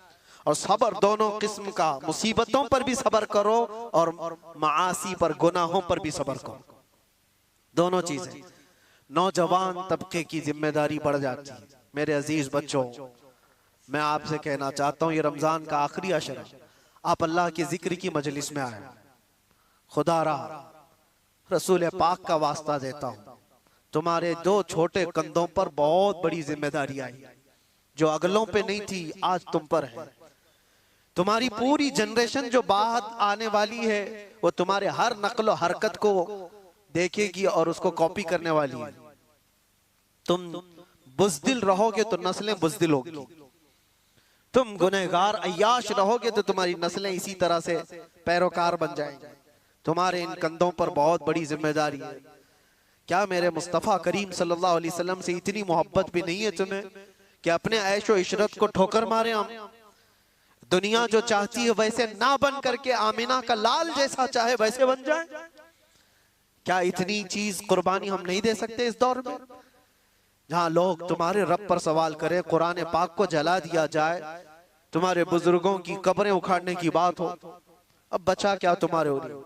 और सब्र दोनों किस्म का, मुसीबतों पर भी सब्र करो और मासी पर, गुनाहों पर भी सब्र करो, दोनों चीजें। नौजवान तबके की जिम्मेदारी बढ़ जाती है। मेरे अजीज बच्चों, मैं आपसे कहना चाहता हूँ, ये रमजान का आखिरी अशर है, आप अल्लाह के जिक्र की मजलिस में आए। खुदा रहा, रसूल पाक का वास्ता देता हूँ, तुम्हारे दो छोटे कंधों पर बहुत बड़ी जिम्मेदारी आई, जो अगलों पे नहीं थी, आज तुम पर है। तुम्हारी पूरी जनरेशन जो बाद आने वाली है, वो तुम्हारे हर नकलो हरकत को देखेगी और उसको कॉपी करने वाली है। तुम बुज़दिल रहोगे तो नस्लें बुज़दिल होगी, तुम गुनहगार अय्याश रहोगे तो तुम्हारी नस्लें इसी तरह से पैरोकार बन जाएंगी। तुम्हारे इन कंधों पर बहुत बड़ी जिम्मेदारी है। क्या मेरे मुस्तफ़ा करीम सल्लल्लाहु अलैहि वसल्लम से इतनी मोहब्बत भी नहीं है तुम्हें कि अपने ऐशो इशरत को ठोकर मारे हम? दुनिया जो चाहती है वैसे ना बन करके आमिना का लाल जैसा चाहे वैसे बन जाए। क्या इतनी चीज कुर्बानी हम नहीं दे सकते इस दौर में, जहां लोग तुम्हारे रब पर सवाल करें, कुरान पाक को जला दिया जाए, तुम्हारे बुजुर्गों की कब्रें उखाड़ने की बात हो? अब बचा क्या तुम्हारे हो रही?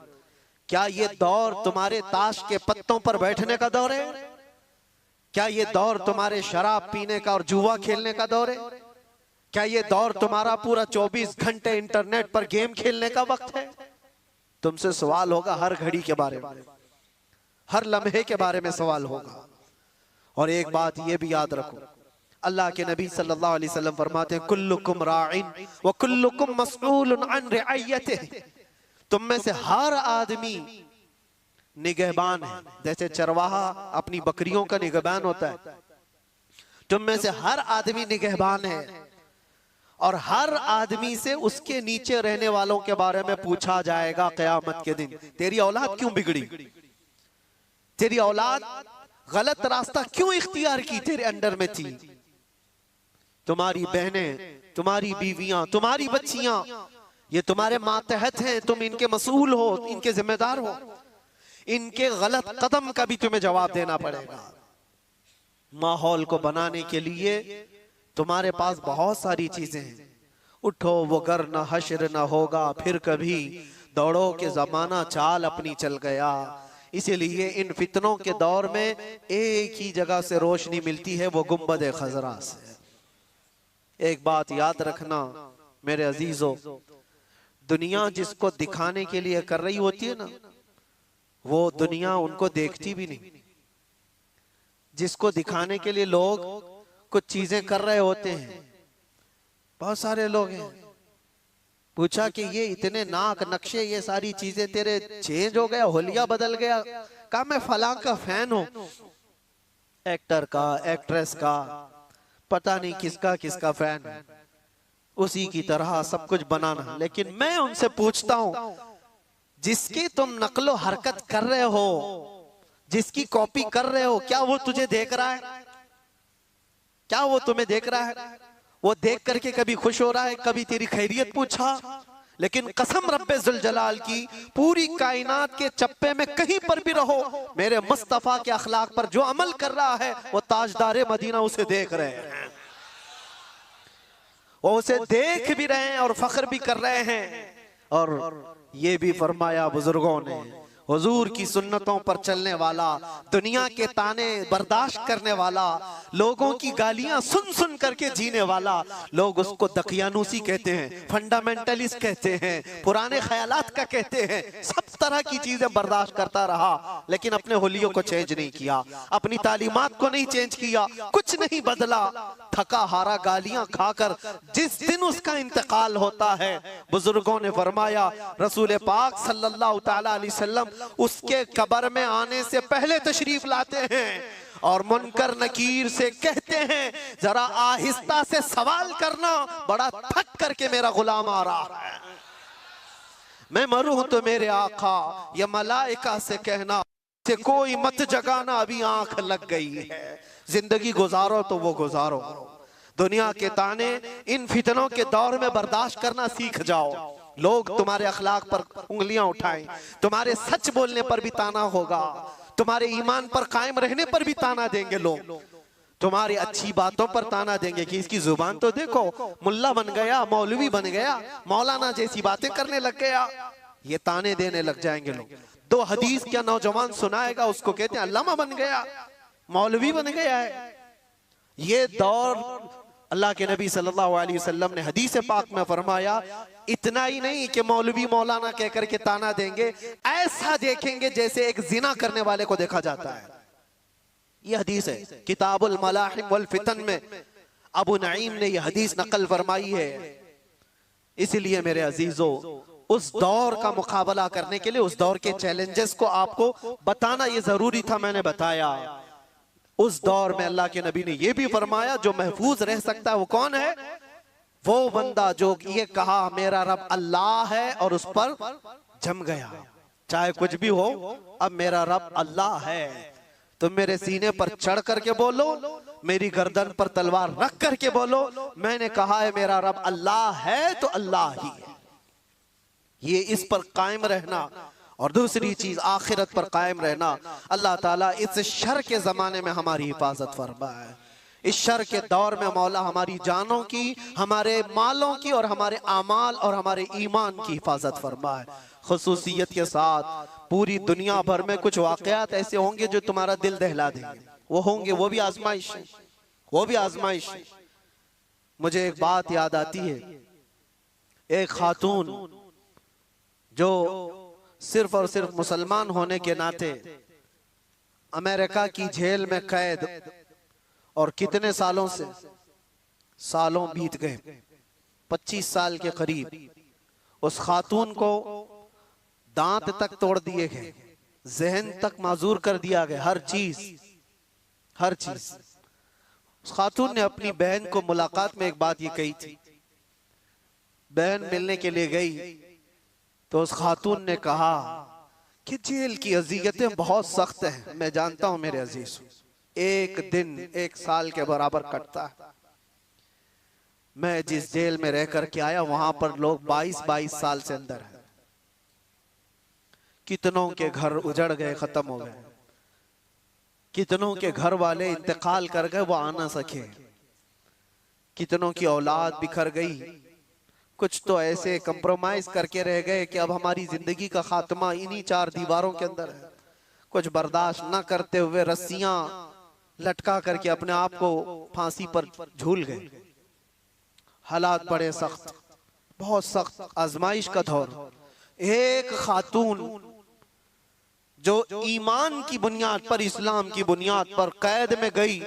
क्या ये दौर तुम्हारे ताश के पत्तों पर बैठने का दौर है? क्या ये दौर तुम्हारे शराब पीने का और जुआ खेलने का दौर है? क्या ये दौर तुम्हारा पूरा 24 घंटे इंटरनेट पर गेम खेलने का वक्त है? तुमसे सवाल होगा हर घड़ी के बारे में, हर लम्हे के बारे में सवाल होगा। और एक बात ये भी याद रखो, अल्लाह के नबी सल्लल्लाहु अलैहि वसल्लम फरमाते हैं कुल्लुकुम राइन व कुल्लुकुम मसऊलुन अन रिअयतिही, तुम में से हर आदमी निगहबान है। जैसे चरवाहा अपनी बकरियों का निगहबान होता है, तुम में से हर आदमी निगहबान है और हर आदमी से उसके नीचे रहने वालों के बारे में पूछा जाएगा क़यामत के दिन। तेरी औलाद क्यों बिगड़ी? तेरी औलाद गलत रास्ता क्यों इख्तियार की तेरे अंडर में थी? तुम्हारी बहनें, तुम्हारी बीवियां, तुम्हारी बच्चियां, ये तुम्हारे मातहत हैं, तुम इनके मसूल हो, इनके जिम्मेदार हो। इनके गलत कदम का भी तुम्हें जवाब देना पड़ेगा। माहौल को बनाने के लिए तुम्हारे पास बहुत सारी चीजें हैं। उठो वो गर न हश्र न होगा फिर कभी, दौड़ो के जमाना चाल अपनी चल गया। इसीलिए इन फितनों के दौर में एक ही जगह से रोशनी मिलती है, वो गुंबद खजरा से। एक बात याद रखना मेरे अजीजों, दुनिया जिसको दिखाने के लिए कर रही होती है ना, वो दुनिया उनको देखती भी नहीं। जिसको दिखाने के लिए लोग कुछ चीजें कर रहे होते हैं, बहुत सारे लोग हैं, पूछा कि ये इतने नाक नक्शे, ये सारी चीजें तेरे चेंज हो गया, होलिया बदल गया? कहा मैं फलां का फैन हूं, एक्टर का, एक्ट्रेस का, पता नहीं किसका किसका फैन है, उसी की तरह सब कुछ बनाना। लेकिन मैं उनसे पूछता हूं, जिसकी तुम नकलो हरकत कर रहे हो, जिसकी कॉपी कर रहे हो, क्या वो तुझे देख रहा है? क्या वो तुम्हें देख रहा है? वो देख करके कभी खुश हो रहा है? कभी तेरी खैरियत पूछा? लेकिन कसम रब्बे जुल जलाल की, पूरी कायनात के चप्पे में कहीं पर भी रहो, मेरे मुस्तफा के अखलाक पर जो अमल कर रहा है, वो ताजदारे मदीना उसे देख रहे हैं, वो उसे देख भी रहे हैं और फख्र भी कर रहे हैं। और ये भी फरमाया बुजुर्गों ने, हुजूर की सुन्नतों पर चलने वाला, दुनिया के ताने बर्दाश्त करने वाला, लोगों की गालियां सुन सुन करके जीने वाला, लोग उसको दकियानूसी कहते हैं, फंडामेंटलिस्ट कहते हैं, पुराने ख्यालात का कहते हैं, सब तरह की चीजें बर्दाश्त करता रहा, लेकिन अपने हुलियों को चेंज नहीं किया, अपनी तालीमात को नहीं चेंज किया, कुछ नहीं बदला। थका हारा गालियां खाकर जिस दिन उसका इंतकाल होता है, बुजुर्गों ने फरमाया रसूल पाक सल्लल्लाहु तआला अलैहि वसल्लम उसके कब्र में आने से पहले तशरीफ लाते हैं और मुनकर नकीर से कहते हैं, जरा आहिस्ता से सवाल करना, बड़ा थक करके मेरा गुलाम आ रहा है, मैं मरूं तो मेरे आका या मलाइका से कहना से कोई मत जगाना, अभी आंख लग गई है, जिंदगी गुजारो तो वो गुजारो, दुनिया के ताने इन फितनों के दौर में बर्दाश्त करना सीख जाओ। लोग तुम्हारे अखलाक पर उंगलियां उठाएं, तुम्हारे सच बोलने पर भी ताना होगा, तुम्हारे ईमान पर कायम रहने पर भी ताना देंगे लोग, तुम्हारी अच्छी बातों पर ताना देंगे कि इसकी जुबान तो देखो, मुल्ला बन गया, मौलवी बन गया, मौलाना जैसी बातें करने लग गया, ये ताने देने लग जाएंगे लोग। दो हदीस क्या नौजवान सुनाएगा, उसको कहते हैं अल्लामा बन गया, मौलवी बन गया है। ये दौर अल्लाह के नबी सल्लल्लाहु अलैहि वसल्लम ने हदीस पाक में फरमाया, इतना ही नहीं कि मौलवी मौलाना कहकर के ताना देंगे, ऐसा देखेंगे जैसे एक जिना करने वाले को देखा जाता है। ये हदीस है किताबुल मलाहिम वल फितन में, अबू नईम ने यह हदीस नकल फरमाई है। इसलिए मेरे अजीजों, उस दौर का मुकाबला करने के लिए, उस दौर के चैलेंजेस को आपको बताना ये जरूरी था, मैंने बताया। उस दौर में अल्लाह के नबी ने यह भी फरमाया, जो महफूज रह सकता है वो कौन है? वो बंदा जो ये कहा मेरा रब अल्लाह है और उस पर जम गया, चाहे कुछ भी हो, अब मेरा रब अल्लाह है, तुम मेरे सीने पर चढ़ करके बोलो, मेरी गर्दन पर तलवार रख करके बोलो, मैंने कहा है मेरा रब अल्लाह है तो अल्लाह ही है। ये इस पर कायम रहना, और दूसरी चीज आखिरत पर कायम रहना। अल्लाह ताला इस शर के जमाने में हमारी हिफाजत फरमाए, इस शर के दौर में मौला हमारी जानों की, हमारे मालों की और हमारे आमाल और हमारे ईमान की हिफाजत फरमाए। खुसूसियत के साथ पूरी दुनिया भर में कुछ वाकयात ऐसे होंगे जो तुम्हारा दिल दहला देंगे, वो होंगे, वो भी आजमाइश है, वो भी आजमाइश है। मुझे एक बात याद आती है, एक खातून जो सिर्फ और सिर्फ मुसलमान होने के नाते अमेरिका की जेल में कैद, और कितने सालों से, सालों बीत गए, 25 साल के करीब, उस खातून को दांत तक तोड़ दिए गए, जहन तक माजूर कर दिया गया, हर चीज। उस खातून ने अपनी बहन को मुलाकात में एक बात ये कही थी, बहन मिलने के लिए गई तो उस खातून ने कहा कि जेल की अजियतें बहुत सख्त हैं, मैं जानता हूं मेरे अजीज, एक दिन 1 साल के बराबर कटता है। मैं जिस जेल में रह करके आया वहां पर लोग 22-22 साल से अंदर हैं, कितनों के घर उजड़ गए, खत्म हो गए, कितनों के घर वाले इंतकाल कर गए, वो आ ना सके, कितनों की औलाद बिखर गई, कुछ तो ऐसे कंप्रोमाइज करके रह गए कि अब हमारी जिंदगी का खात्मा इन्हीं 4 दीवारों के अंदर है। कुछ बर्दाश्त न करते हुए रस्सियां लटका करके अपने आप को फांसी पर झूल गए। हालात बड़े सख्त, बहुत सख्त आजमाइश का दौर। एक खातून जो ईमान की बुनियाद पर, इस्लाम की बुनियाद पर कैद में गई,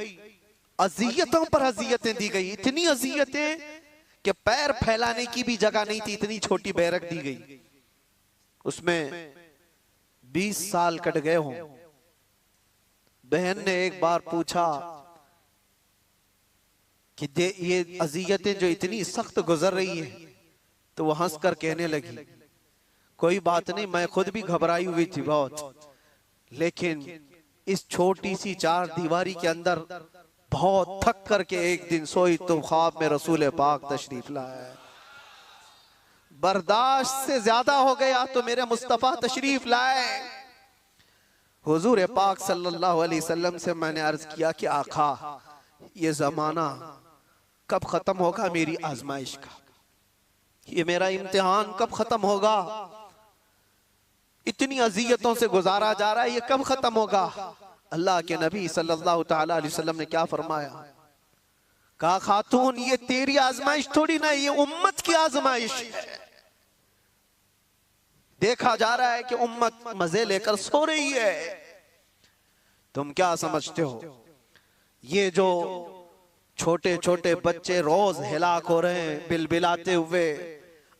अजियतों पर अजियतें दी गई, इतनी अजियतें कि पैर फैलाने की भी जगह नहीं थी, इतनी छोटी बैरक दी गई, उसमें 20 साल कट गए हों। बहन ने एक बार पूछा कि ये अजियतें जो इतनी सख्त गुजर रही है, तो वो हंस कर कहने लगी, कोई बात नहीं, मैं खुद भी घबराई हुई थी बहुत, लेकिन इस छोटी सी 4 दीवारी के अंदर बहुत थक करके एक दिन सोई तो ख्वाब में रसूल पाक तशरीफ लाए, बर्दाश्त से ज्यादा हो गया तो मेरे मुस्तफा तशरीफ लाए। हुजूर पाक सल्लल्लाहु अलैहि वसल्लम से मैंने अर्ज किया कि आका, ये जमाना कब खत्म होगा मेरी आजमाइश का? ये मेरा इम्तिहान कब खत्म होगा, इतनी अजियतों से गुजारा जा रहा है, ये कब खत्म होगा। अल्लाह के नबी सल्लल्लाहु ताला अलैहि वसल्लम ने क्या फरमाया, कहा खातून ये तेरी आजमाइश थोड़ी ना, ये उम्मत की आजमाइश है। देखा जा रहा है कि उम्मत मजे लेकर सो रही है। तुम क्या समझते हो, ये जो छोटे छोटे बच्चे रोज हिलाक हो रहे हैं बिलबिलाते हुए,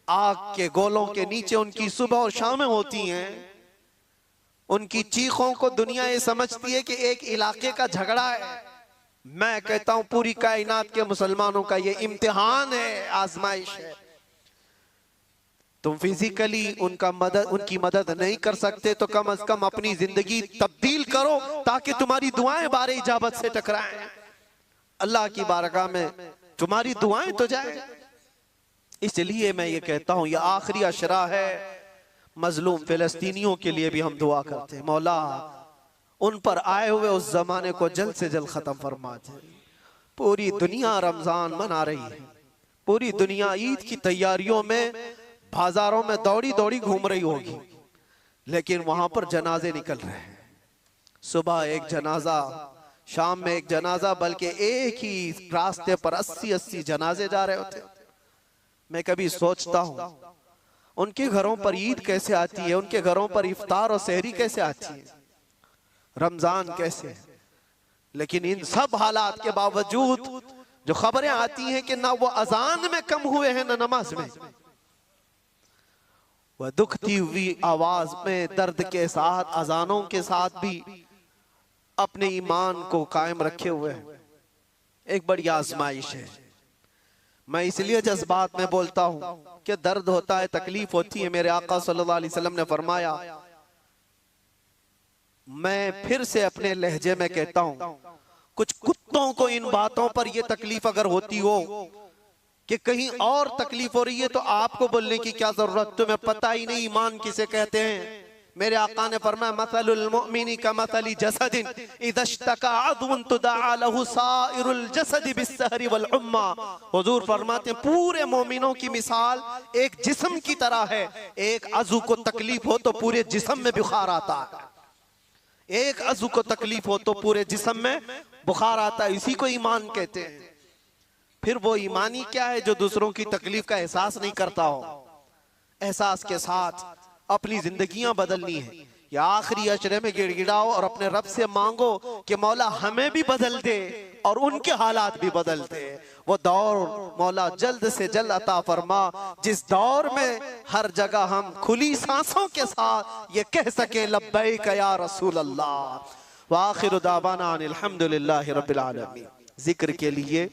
आग के गोलों के नीचे उनकी सुबह और शामें होती हैं, उनकी चीखों को दुनिया ये समझती है कि एक इलाके का झगड़ा है। मैं कहता हूं पूरी कायनात के मुसलमानों का ये इम्तिहान है, आजमाइश है। तुम फिजिकली उनकी मदद नहीं कर सकते तो कम से कम अपनी जिंदगी तब्दील करो ताकि तुम्हारी दुआएं बारे इजाबत से टकराएं, अल्लाह की बारगाह में तुम्हारी दुआएं तो जाए। इसलिए मैं ये कहता हूं, यह आखिरी अशरा है, मजलूम फिलिस्तीनियों के लिए भी हम दुआ करते हैं, मौला उन पर आए हुए उस जमाने को जल्द से जल्द खत्म फरमा दे। पूरी दुनिया रमजान मना रही है, पूरी दुनिया ईद की तैयारियों में बाजारों में दौड़ी दौड़ी घूम रही होगी, लेकिन वहां पर जनाजे निकल रहे हैं। सुबह एक जनाजा, शाम में एक जनाजा, बल्कि एक ही रास्ते पर 80-80 जनाजे जा रहे होते। मैं कभी सोचता हूं उनके घरों पर ईद कैसे आती है, उनके घरों पर इफ्तार और सहरी कैसे आती है, रमजान कैसे। लेकिन इन सब हालात के बावजूद जो खबरें आती हैं कि ना वो अजान में कम हुए हैं ना नमाज में, वह दुखती हुई आवाज में दर्द के साथ अजानों के साथ भी अपने ईमान को कायम रखे हुए हैं। एक बड़ी आजमाइश है। मैं इसलिए जज्बात में बोलता हूं कि दर्द होता है, तकलीफ होती है। मेरे आका सल्लल्लाहु अलैहि वसल्लम ने फरमाया, मैं फिर से अपने लहजे में कहता हूं, कुछ कुत्तों को इन बातों पर यह तकलीफ अगर होती हो कि कहीं और तकलीफ हो रही है तो आपको बोलने की क्या जरूरत, तुम्हें पता ही नहीं ईमान किसे कहते हैं। मेरे आका ने फरमाया, मसलुल मुमिनी का मसली जसदिन इज़ा इश्तका अज़ुन तुदअ लहु साइरुल जसदि बिस्सहरी वल उम्मा। हुजूर फरमाते हैं पूरे मोमिनों की मिसाल एक जिस्म की तरह है। एक अज़ू को तकलीफ हो तो पूरे जिस्म में बुखार आता है, एक अज़ू को तकलीफ हो तो पूरे जिस्म में बुखार आता है। इसी को ईमान कहते हैं। फिर वो ईमानी क्या है जो दूसरों की तकलीफ का एहसास नहीं करता हो। एहसास के साथ अपनी जिंदगियां बदलनी है। या आखिरी अशरे में गिड़गिड़ाओ और अपने रब से मांगो कि मौला हमें भी बदल दे और उनके हालात भी बदल दे। वो दौर मौला जल्द से जल्द अता फरमा जिस दौर में हर जगह हम खुली सांसों के साथ ये कह सके लब्बैक या रसूल अल्लाह। व आखिरु दावाना अनिल हम्दुलिल्लाहि रब्बिल आलमीन। जिक्र के लिए